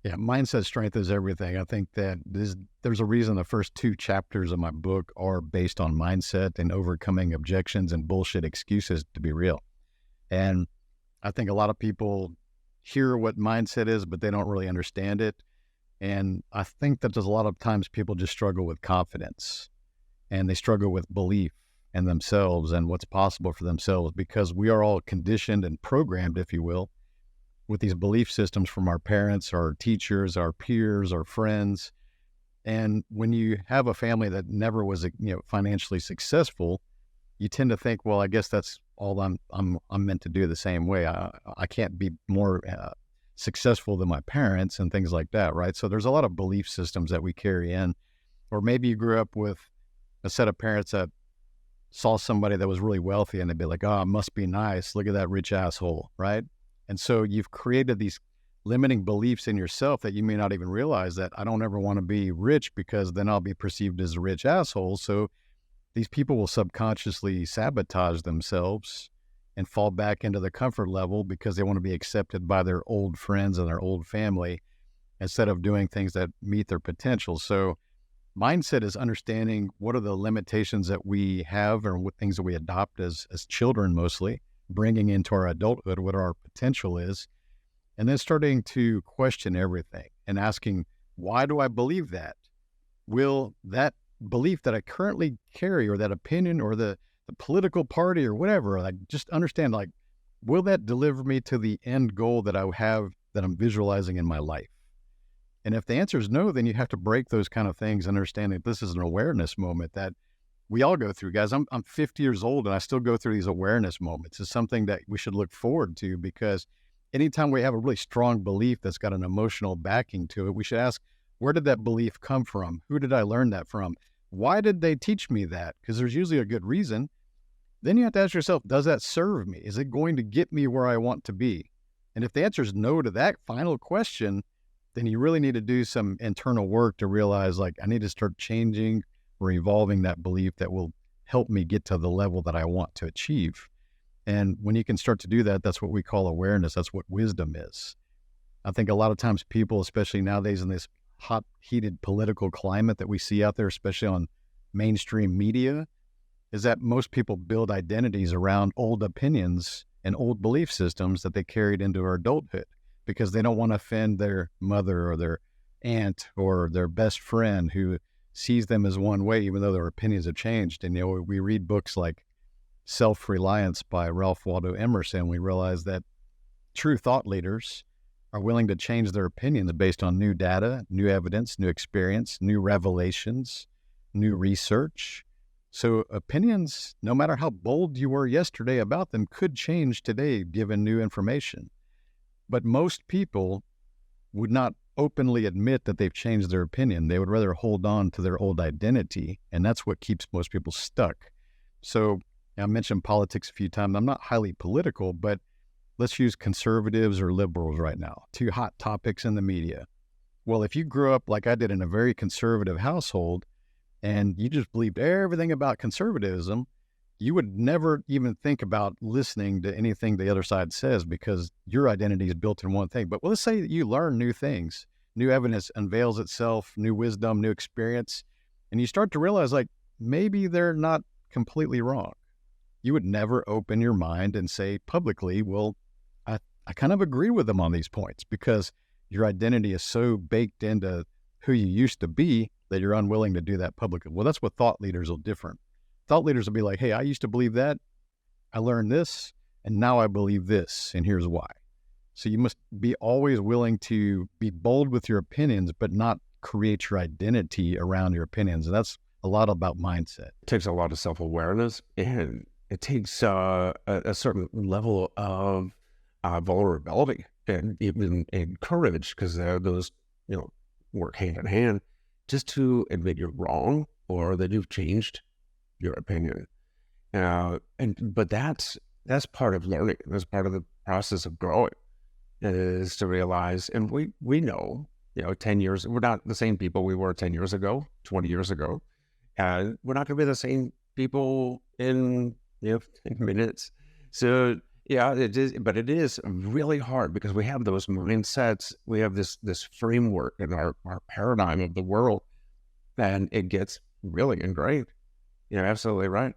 Yeah, mindset strength is everything. I think that there's a reason the first two chapters of my book are based on mindset and overcoming objections and bullshit excuses to be real. And I think a lot of people hear what mindset is, but they don't really understand it. And I think that there's a lot of times people just struggle with confidence and they struggle with belief in themselves and what's possible for themselves because we are all conditioned and programmed, if you will, with these belief systems from our parents, our teachers, our peers, our friends. And when you have a family that never was, financially successful, you tend to think, well, I guess that's all I'm meant to do the same way. I can't be more successful than my parents and things like that, right? So there's a lot of belief systems that we carry in. Or maybe you grew up with a set of parents that saw somebody that was really wealthy and they'd be like, oh, it must be nice. Look at that rich asshole, right? And so you've created these limiting beliefs in yourself that you may not even realize that I don't ever want to be rich because then I'll be perceived as a rich asshole. So these people will subconsciously sabotage themselves and fall back into the comfort level because they want to be accepted by their old friends and their old family instead of doing things that meet their potential. So mindset is understanding what are the limitations that we have or what things that we adopt as children mostly, bringing into our adulthood what our potential is, and then starting to question everything and asking, why do I believe that? Will that belief that I currently carry or that opinion or the political party or whatever, like just understand, like, will that deliver me to the end goal that I have that I'm visualizing in my life? And if the answer is no, then you have to break those kind of things, understanding that this is an awareness moment that we all go through, guys. I'm 50 years old and I still go through these awareness moments. It's something that we should look forward to because anytime we have a really strong belief that's got an emotional backing to it, we should ask, where did that belief come from? Who did I learn that from? Why did they teach me that? Because there's usually a good reason. Then you have to ask yourself, does that serve me? Is it going to get me where I want to be? And if the answer is no to that final question, then you really need to do some internal work to realize, like, I need to start changing or evolving that belief that will help me get to the level that I want to achieve. And when you can start to do that, that's what we call awareness. That's what wisdom is. I think a lot of times people, especially nowadays in this hot, heated political climate that we see out there, especially on mainstream media, is that most people build identities around old opinions and old belief systems that they carried into their adulthood because they don't want to offend their mother or their aunt or their best friend who sees them as one way, even though their opinions have changed. And, we read books like Self-Reliance by Ralph Waldo Emerson. We realize that true thought leaders are willing to change their opinions based on new data, new evidence, new experience, new revelations, new research. So opinions, no matter how bold you were yesterday about them, could change today given new information. But most people would not openly admit that they've changed their opinion. They would rather hold on to their old identity, and that's what keeps most people stuck. So I mentioned politics a few times. I'm not highly political, but let's use conservatives or liberals right now, two hot topics in the media. Well, if you grew up like I did in a very conservative household and you just believed everything about conservatism, you would never even think about listening to anything the other side says because your identity is built in one thing. But let's say that you learn new things, new evidence unveils itself, new wisdom, new experience, and you start to realize, like, maybe they're not completely wrong. You would never open your mind and say publicly, well, I kind of agree with them on these points because your identity is so baked into who you used to be that you're unwilling to do that publicly. Well, that's what thought leaders will different. Thought leaders will be like, hey, I used to believe that. I learned this, and now I believe this, and here's why. So you must be always willing to be bold with your opinions, but not create your identity around your opinions. And that's a lot about mindset. It takes a lot of self-awareness, and it takes a certain level of vulnerability and even courage, because those work hand in hand, just to admit you're wrong or that you've changed your opinion. But that's part of learning. That's part of the process of growing, is to realize, and we know, 10 years, we're not the same people we were 10 years ago, 20 years ago. We're not going to be the same people in 10 minutes. So Yeah, it is, but it is really hard because we have those mindsets. We have this framework in our paradigm of the world, and it gets really ingrained. You're absolutely right.